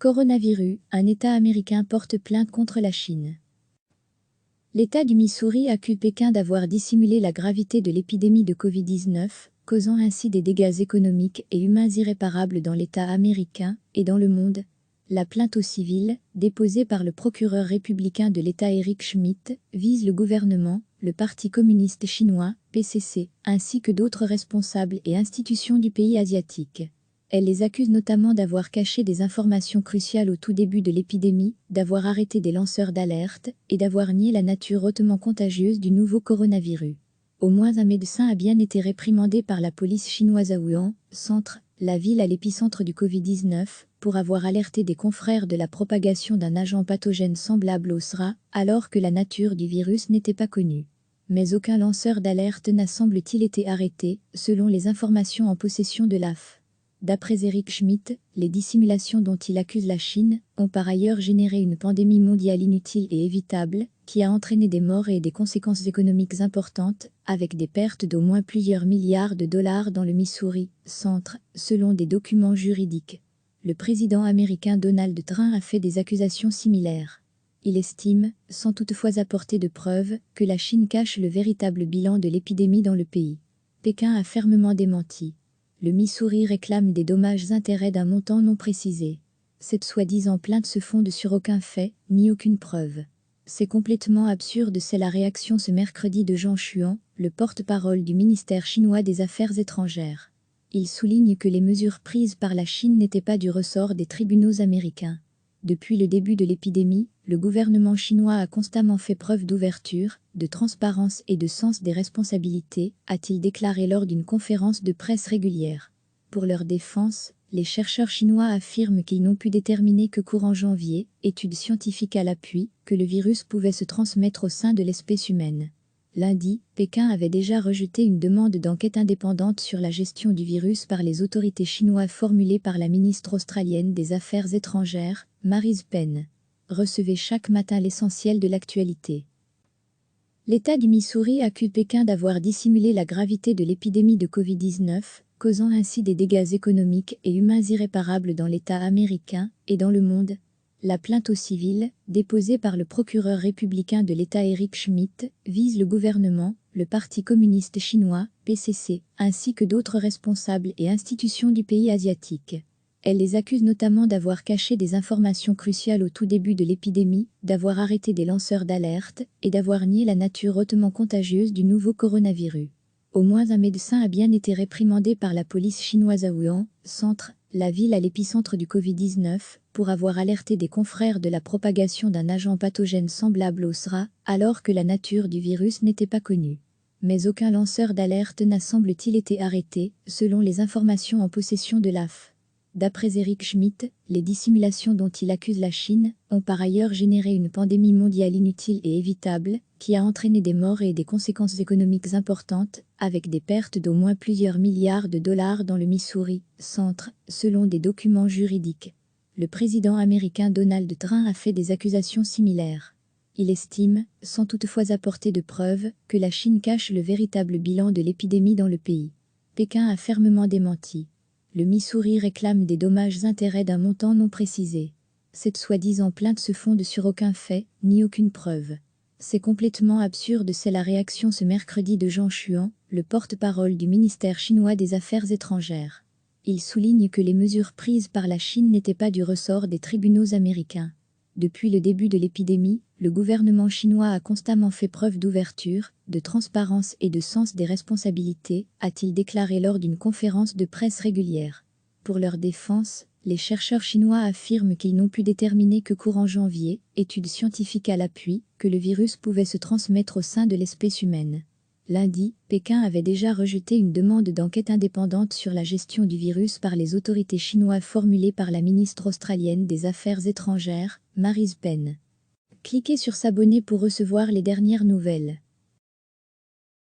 Coronavirus, un État américain porte plainte contre la Chine. L'État du Missouri accuse Pékin d'avoir dissimulé la gravité de l'épidémie de Covid-19, causant ainsi des dégâts économiques et humains irréparables dans l'État américain et dans le monde. La plainte au civil, déposée par le procureur républicain de l'État Eric Schmidt, vise le gouvernement, le Parti communiste chinois, PCC, ainsi que d'autres responsables et institutions du pays asiatique. Elle les accuse notamment d'avoir caché des informations cruciales au tout début de l'épidémie, d'avoir arrêté des lanceurs d'alerte et d'avoir nié la nature hautement contagieuse du nouveau coronavirus. Au moins un médecin a bien été réprimandé par la police chinoise à Wuhan, centre, la ville à l'épicentre du Covid-19, pour avoir alerté des confrères de la propagation d'un agent pathogène semblable au SRA, alors que la nature du virus n'était pas connue. Mais aucun lanceur d'alerte n'a semble-t-il été arrêté, selon les informations en possession de l'AF. D'après Eric Schmidt, les dissimulations dont il accuse la Chine ont par ailleurs généré une pandémie mondiale inutile et évitable, qui a entraîné des morts et des conséquences économiques importantes, avec des pertes d'au moins plusieurs milliards de dollars dans le Missouri, centre, selon des documents juridiques. Le président américain Donald Trump a fait des accusations similaires. Il estime, sans toutefois apporter de preuves, que la Chine cache le véritable bilan de l'épidémie dans le pays. Pékin a fermement démenti. Le Missouri réclame des dommages-intérêts d'un montant non précisé. Cette soi-disant plainte se fonde sur aucun fait, ni aucune preuve. C'est complètement absurde, c'est la réaction ce mercredi de Zhang Xuan, le porte-parole du ministère chinois des Affaires étrangères. Il souligne que les mesures prises par la Chine n'étaient pas du ressort des tribunaux américains. Depuis le début de l'épidémie, le gouvernement chinois a constamment fait preuve d'ouverture, de transparence et de sens des responsabilités, a-t-il déclaré lors d'une conférence de presse régulière. Pour leur défense, les chercheurs chinois affirment qu'ils n'ont pu déterminer que courant janvier, études scientifiques à l'appui, que le virus pouvait se transmettre au sein de l'espèce humaine. Lundi, Pékin avait déjà rejeté une demande d'enquête indépendante sur la gestion du virus par les autorités chinoises formulée par la ministre australienne des Affaires étrangères, Marise Payne. Recevez chaque matin l'essentiel de l'actualité. L'État du Missouri accuse Pékin d'avoir dissimulé la gravité de l'épidémie de Covid-19, causant ainsi des dégâts économiques et humains irréparables dans l'État américain et dans le monde. La plainte au civil, déposée par le procureur républicain de l'État Eric Schmidt, vise le gouvernement, le Parti communiste chinois, PCC, ainsi que d'autres responsables et institutions du pays asiatique. Elle les accuse notamment d'avoir caché des informations cruciales au tout début de l'épidémie, d'avoir arrêté des lanceurs d'alerte et d'avoir nié la nature hautement contagieuse du nouveau coronavirus. Au moins un médecin a bien été réprimandé par la police chinoise à Wuhan, centre, la ville à l'épicentre du Covid-19, pour avoir alerté des confrères de la propagation d'un agent pathogène semblable au SRA, alors que la nature du virus n'était pas connue. Mais aucun lanceur d'alerte n'a semble-t-il été arrêté, selon les informations en possession de l'AF. D'après Eric Schmidt, les dissimulations dont il accuse la Chine ont par ailleurs généré une pandémie mondiale inutile et évitable, qui a entraîné des morts et des conséquences économiques importantes, avec des pertes d'au moins plusieurs milliards de dollars dans le Missouri, centre, selon des documents juridiques. Le président américain Donald Trump a fait des accusations similaires. Il estime, sans toutefois apporter de preuves, que la Chine cache le véritable bilan de l'épidémie dans le pays. Pékin a fermement démenti. Le Missouri réclame des dommages-intérêts d'un montant non précisé. Cette soi-disant plainte se fonde sur aucun fait, ni aucune preuve. C'est complètement absurde, c'est la réaction ce mercredi de Zhang Xuan, le porte-parole du ministère chinois des Affaires étrangères. Il souligne que les mesures prises par la Chine n'étaient pas du ressort des tribunaux américains. Depuis le début de l'épidémie, le gouvernement chinois a constamment fait preuve d'ouverture, de transparence et de sens des responsabilités, a-t-il déclaré lors d'une conférence de presse régulière. Pour leur défense, les chercheurs chinois affirment qu'ils n'ont pu déterminer que courant janvier, études scientifiques à l'appui, que le virus pouvait se transmettre au sein de l'espèce humaine. Lundi, Pékin avait déjà rejeté une demande d'enquête indépendante sur la gestion du virus par les autorités chinoises formulée par la ministre australienne des Affaires étrangères, Marise Payne. Cliquez sur s'abonner pour recevoir les dernières nouvelles.